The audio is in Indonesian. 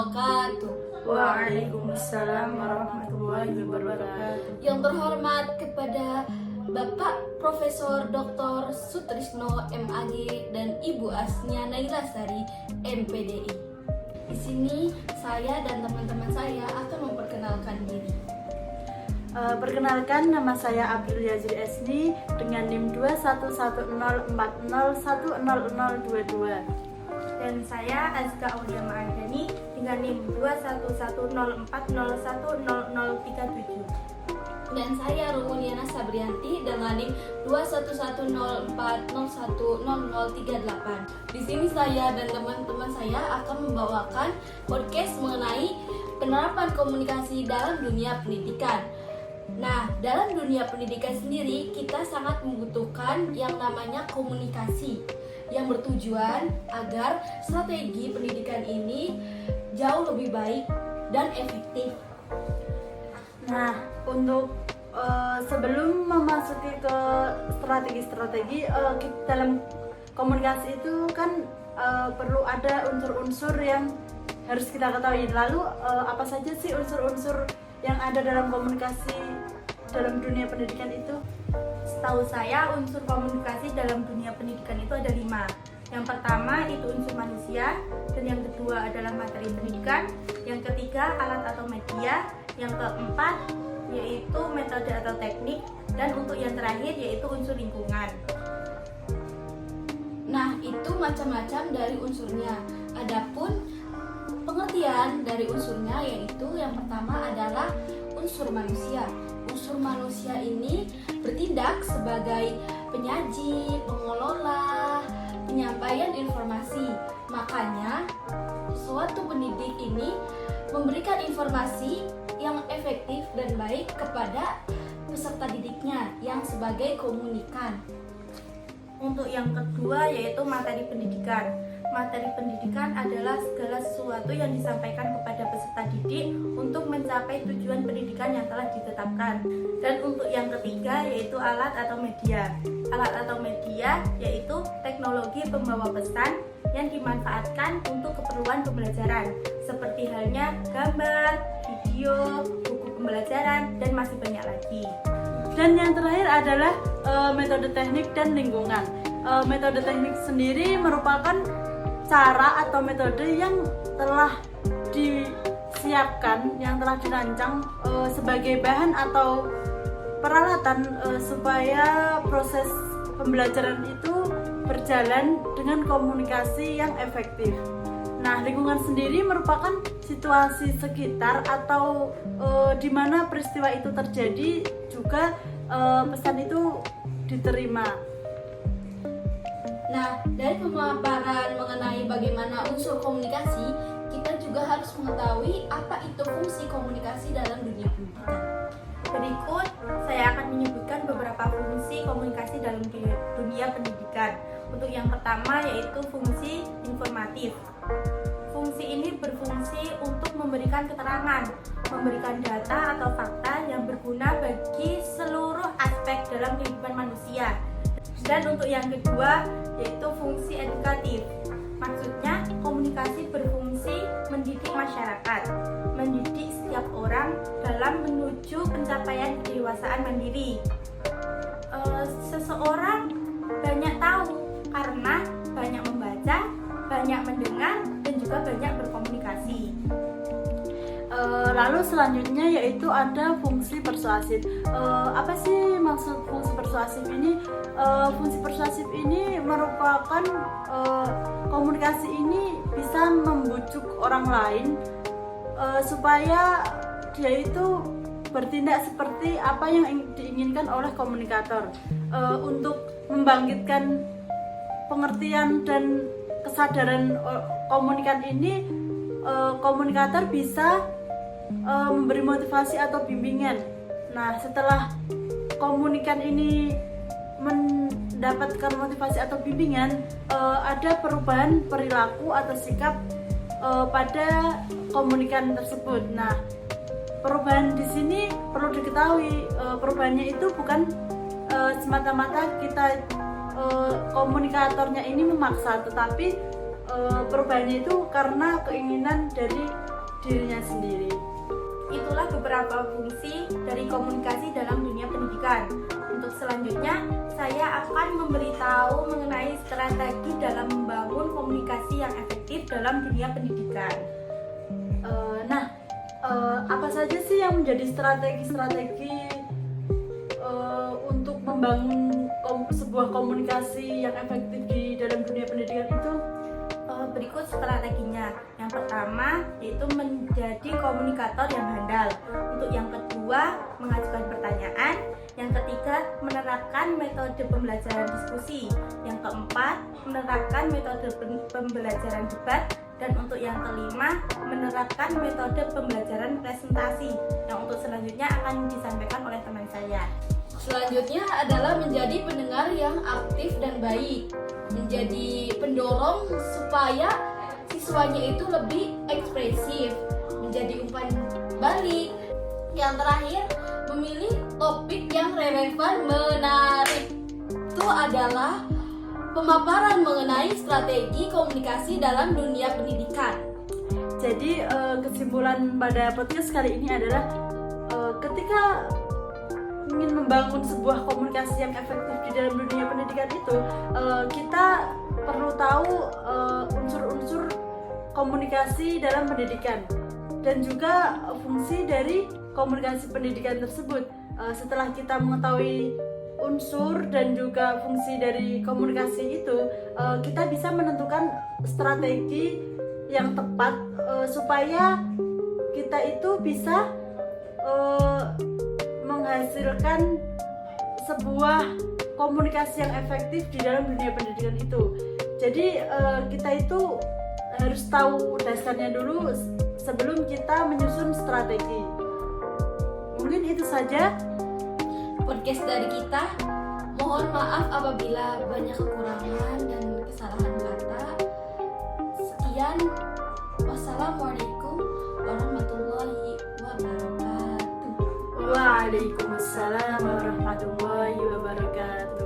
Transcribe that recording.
wabarakatuh. Waalaikumsalam warahmatullahi wabarakatuh. Yang terhormat kepada Bapak Profesor Dr. Sutrisno MAG dan Ibu Asnia Naila Sari MPDI. Di sini saya dan teman-teman saya akan memperkenalkan diri. Perkenalkan, nama saya Abdul Yazid Esni dengan NIM 211040100022. Dan saya Azka Aulia Ma'adani dengan NIM 211040100037. Dan saya Rumuliana Sabrianti dengan NIM 211040100038. Di sini saya dan teman-teman saya akan membawakan podcast mengenai penerapan komunikasi dalam dunia pendidikan. Nah, dalam dunia pendidikan sendiri kita sangat membutuhkan yang namanya komunikasi yang bertujuan agar strategi pendidikan ini jauh lebih baik dan efektif. Nah, untuk sebelum memasuki ke strategi-strategi, dalam komunikasi itu kan perlu ada unsur-unsur yang harus kita ketahui. Lalu apa saja sih unsur-unsur yang ada dalam komunikasi dalam dunia pendidikan itu? Setahu saya unsur komunikasi dalam dunia pendidikan itu ada 5. Yang pertama itu unsur manusia, dan yang kedua adalah materi pendidikan, yang ketiga alat atau media, yang keempat yaitu metode atau teknik, dan untuk yang terakhir yaitu unsur lingkungan. Nah, itu macam-macam dari unsurnya. Adapun pengertian dari unsurnya yaitu yang pertama adalah unsur manusia. Unsur manusia ini bertindak sebagai penyaji, pengelola, penyampaian informasi. Makanya, suatu pendidik ini memberikan informasi yang efektif dan baik kepada peserta didiknya yang sebagai komunikan. Untuk yang kedua yaitu materi pendidikan. Materi pendidikan adalah segala sesuatu yang disampaikan kepada peserta didik untuk mencapai tujuan pendidikan yang telah ditetapkan. Dan untuk yang ketiga yaitu alat atau media. Alat atau media yaitu teknologi pembawa pesan yang dimanfaatkan untuk keperluan pembelajaran, seperti halnya gambar, video, buku pembelajaran, dan masih banyak lagi. Dan yang terakhir adalah metode teknik dan lingkungan. Metode teknik sendiri merupakan cara atau metode yang telah disiapkan, yang telah dirancang sebagai bahan atau peralatan supaya proses pembelajaran itu berjalan dengan komunikasi yang efektif. Nah, lingkungan sendiri merupakan situasi sekitar atau di mana peristiwa itu terjadi, juga pesan itu diterima. Nah, dari pemaparan mengenai bagaimana unsur komunikasi, kita juga harus mengetahui apa itu fungsi komunikasi dalam dunia pendidikan. Berikut saya akan menyebutkan beberapa fungsi komunikasi dalam dunia pendidikan. Untuk yang pertama yaitu fungsi informatif. Fungsi ini berfungsi untuk memberikan keterangan, memberikan data atau fakta yang berguna bagi seluruh aspek dalam kehidupan manusia. Dan untuk yang kedua yaitu fungsi edukatif. Maksudnya komunikasi berfungsi mendidik masyarakat, mendidik setiap orang dalam menuju pencapaian kedewasaan mandiri. Seseorang banyak tahu karena banyak membaca, banyak mendengar, dan juga banyak berkomunikasi. Lalu selanjutnya yaitu ada fungsi persuasif. Apa sih maksud fungsi persuasif ini? Fungsi persuasif ini merupakan komunikasi ini bisa membujuk orang lain supaya dia itu bertindak seperti apa yang diinginkan oleh komunikator, untuk membangkitkan pengertian dan kesadaran komunikan ini. Komunikator bisa memberi motivasi atau bimbingan. Nah, setelah komunikan ini mendapatkan motivasi atau bimbingan, ada perubahan perilaku atau sikap pada komunikan tersebut. Nah, perubahan di sini perlu diketahui, perubahannya itu bukan semata-mata kita komunikatornya ini memaksa, tetapi perubahannya itu karena keinginan dari dirinya sendiri. Itulah beberapa fungsi dari komunikasi dalam dunia pendidikan. Untuk selanjutnya, saya akan memberitahu mengenai strategi dalam membangun komunikasi yang efektif dalam dunia pendidikan. Apa saja sih yang menjadi strategi-strategi untuk membangun sebuah komunikasi yang efektif di dalam dunia pendidikan itu? Berikut strateginya. Yang pertama yaitu menjadi komunikator yang handal. Untuk yang kedua, mengajukan pertanyaan. Yang ketiga, menerapkan metode pembelajaran diskusi. Yang keempat, menerapkan metode pembelajaran debat. Dan untuk yang kelima, menerapkan metode pembelajaran presentasi. Yang untuk selanjutnya akan disampaikan oleh teman saya. Selanjutnya adalah menjadi pendengar yang aktif dan baik, menjadi pendorong supaya siswanya itu lebih ekspresif, menjadi umpan balik. Yang terakhir, memilih topik yang relevan, menarik. Itu adalah pemaparan mengenai strategi komunikasi dalam dunia pendidikan. Jadi kesimpulan pada podcast kali ini adalah ketika ingin membangun sebuah komunikasi yang efektif di dalam dunia pendidikan itu, kita perlu tahu unsur-unsur komunikasi dalam pendidikan dan juga fungsi dari komunikasi pendidikan tersebut. Setelah kita mengetahui unsur dan juga fungsi dari komunikasi itu, kita bisa menentukan strategi yang tepat supaya kita itu bisa menghasilkan sebuah komunikasi yang efektif di dalam dunia pendidikan itu. Jadi kita itu harus tahu dasarnya dulu sebelum kita menyusun strategi. Mungkin itu saja Podcast dari kita. Mohon maaf apabila banyak kekurangan dan kesalahan kata. Sekian. Wassalamualaikum warahmatullahi wabarakatuh. Waalaikumsalam warahmatullahi wabarakatuh.